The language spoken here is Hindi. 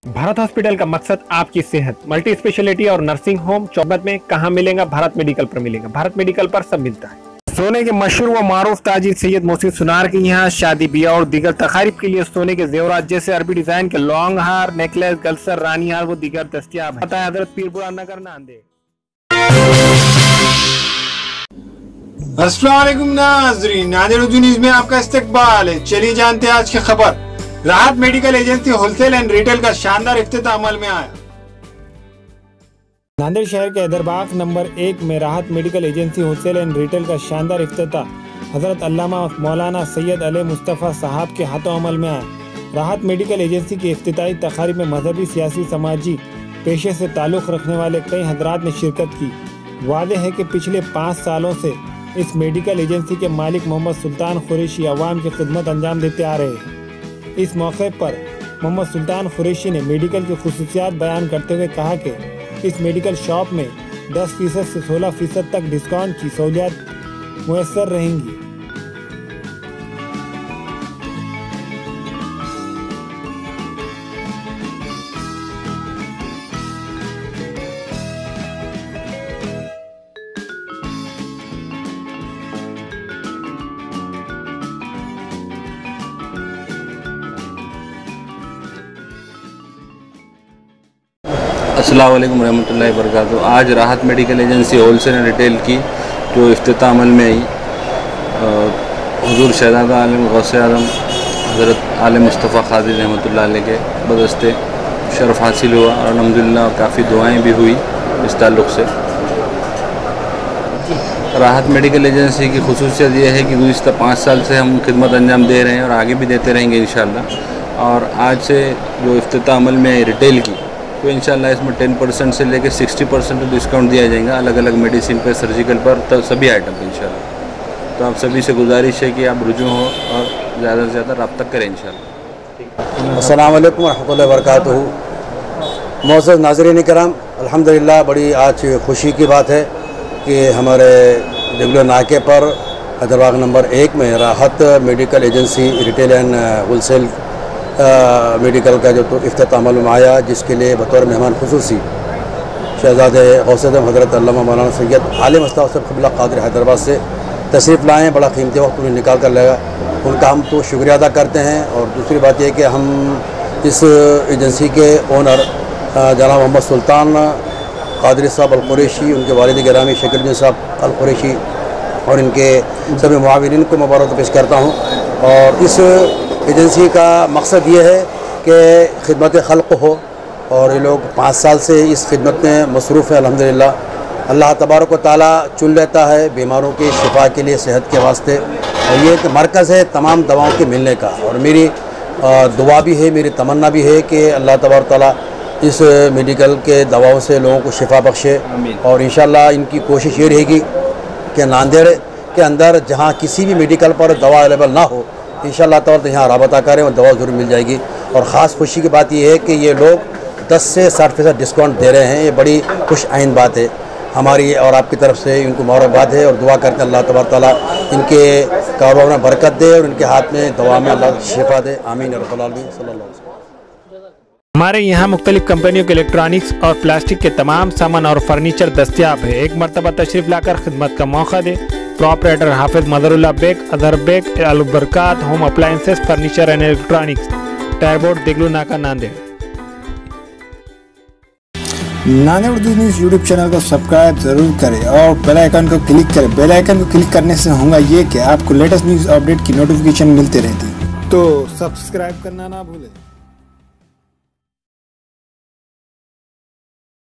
भारत हॉस्पिटल का मकसद आपकी सेहत। मल्टी स्पेशलिटी और नर्सिंग होम चौबत में कहाँ मिलेगा? भारत मेडिकल पर मिलेगा। भारत मेडिकल पर सब मिलता है। सोने के मशहूर व मारूफ ताजिर सैयद मोहसिन सुनार के यहाँ शादी ब्याह और दीगर तकारीब के लिए सोने के जेवरात जैसे अरबी डिजाइन के लॉन्ग हार, नेकलेस, गलसर, रानी हार वो दीगर दस्तियाब है। पता है हजरत पीरपुरा नगर नांदेड़। अस्सलाम वालेकुम नाज़रीन, नांदेड़ न्यूज़ में आपका इस्तकबाल है। चलिए जानते हैं आज की खबर। राहत medical agency wholesale and retail का शानदार इफ्तिताह अमल में आया। नांदेड़ शहर के हैदरबाग नंबर 1 में राहत medical agency wholesale and retail का शानदार इफ्तिताह हजरत अल्लामा मौलाना सैयद अली मुस्तफ़ा साहब के हाथों अमल में आया। राहत मेडिकल एजेंसी की इफ्तिताही तकारीब में मजहबी, सियासी, समाजी पेशे से ताल्लुक़ रखने वाले कई हजरात ने शिरकत की। वाज़ेह है कि पिछले 5 सालों से इस मेडिकल एजेंसी के मालिक मोहम्मद सुल्तान कुरैशी अवाम की खिदमत अंजाम देते आ रहे हैं। इस मौके पर मोहम्मद सुल्तान कुरैशी ने मेडिकल की खुसूसियात बयान करते हुए कहा कि इस मेडिकल शॉप में 10% से 16% तक डिस्काउंट की सहूलियत मुयस्सर रहेंगी। अस्सलाम वालेकुम रहमतुल्लाहि वबरकातुहू। आज राहत medical agency wholesale and retail की जो इफ्तिताह अमल में आई, हुजूर शहज़ादा आलम गौसे आज़म हज़रत आले मुस्तफ़ा क़ादिर रहमतुल्लाह अलैह के बदस्ते शरफ़ हासिल हुआ और अल्हम्दुलिल्लाह काफ़ी दुआएं भी हुई इस ताल्लुक़ से। राहत मेडिकल एजेंसी की खुसूसियत यह है कि गुज़िश्ता 5 साल से हम खिदमत अंजाम दे रहे हैं और आगे भी देते रहेंगे इंशाअल्लाह। और आज से जो इफ्तिताह अमल में आई रिटेल की, तो इंशाल्लाह इसमें 10% से लेकर 60% डिस्काउंट दिया जाएगा अलग अलग मेडिसिन पर, सर्जिकल पर, तो सभी आइटम पर इंशाल्लाह। तो आप सभी से गुजारिश है कि आप रुजू हो और ज़्यादा से ज़्यादा रब्ता करें इंशाल्लाह। अस्सलाम वालेकुम रहमतुल्लाहि वबरकातुहू। मोअज़्ज़ज़ नाज़रीन किराम, अल्हम्दुलिल्लाह बड़ी आज खुशी की बात है कि हमारे रेगुलर नाके पर हैदराबाद नंबर 1 में राहत medical agency retail and wholesale medical का जो तो इफ्तिताह अमल में आया, जिसके लिए बतौर मेहमान खुसूसी शहज़ादे गौसे आज़म हज़रत अल्लामा मौलाना सैयद आले मुस्तफ़ा साहब क़िबला क़ादिर हैदराबाद से तशरीफ़ लाएँ। बड़ा कीमती वक्त उन्हें निकाल कर लगा, उनका हम तो शुक्रिया अदा करते हैं। और दूसरी बात यह कि हम इस एजेंसी के ओनर जनाब मोहम्मद सुल्तान क़ादिर साहब अल कुरैशी, उनके वालिद गिरामी शकील साहब अल कुरैशी और इनके सभी मुआविनीन को मुबारक पेश करता हूँ। और इस एजेंसी का मकसद ये है कि खिदमत खल्क़ हो और ये लोग 5 साल से इस खिदमत में मसरूफ़ है। अल्हम्दुलिल्लाह अल्लाह तबारक व तआला चुन लेता है बीमारों के शिफा के लिए, सेहत के वास्ते। और ये एक मरकज़ है तमाम दवाओं के मिलने का। और मेरी दुआ भी है, मेरी तमन्ना भी है कि अल्लाह तबारक व तआला इस मेडिकल के दवाओं से लोगों को शिफा बख्शे। और इंशाअल्लाह इनकी कोशिश ये रहेगी कि नांदेड़ के अंदर जहाँ किसी भी मेडिकल पर दवा अवेलेबल ना हो, इंशाअल्लाह ताला यहाँ राबता करें और दवा ज़रूर मिल जाएगी। और ख़ास खुशी की बात यह है कि ये लोग 10 से 60% डिस्काउंट दे रहे हैं। ये बड़ी खुश आइन बात है हमारी और आपकी तरफ से। इनको मुबारकबाद है और दुआ करते हैं अल्लाह तबारक तआला इनके कारोबार में बरकत दे और इनके हाथ में दवा में अल्लाह शिफा दे। आमीन या रब्बल आलमीन सल्लल्लाहु अलैहि वसल्लम। हमारे यहाँ मुख्तलिफ कंपनियों के इलेक्ट्रॉनिक्स और प्लास्टिक के तमाम सामान और फर्नीचर दस्तियाब है। एक मरतबा तशरीफ लाकर खिदमत का मौका दे। Proprietor Hafiz Madarullah Baig, Azhar Baig, Al Barkat home appliances, furniture and electronics, टायरबोर्ड, Deglu Naka, Nanded. Nanded news YouTube channel को सब्सक्राइब जरूर करें और बेल आइकन को क्लिक करें। बेल आइकन को क्लिक करने से होगा ये कि आपको लेटेस्ट न्यूज़ अपडेट की नोटिफिकेशन मिलती रहती है, तो सब्सक्राइब करना ना भूलें।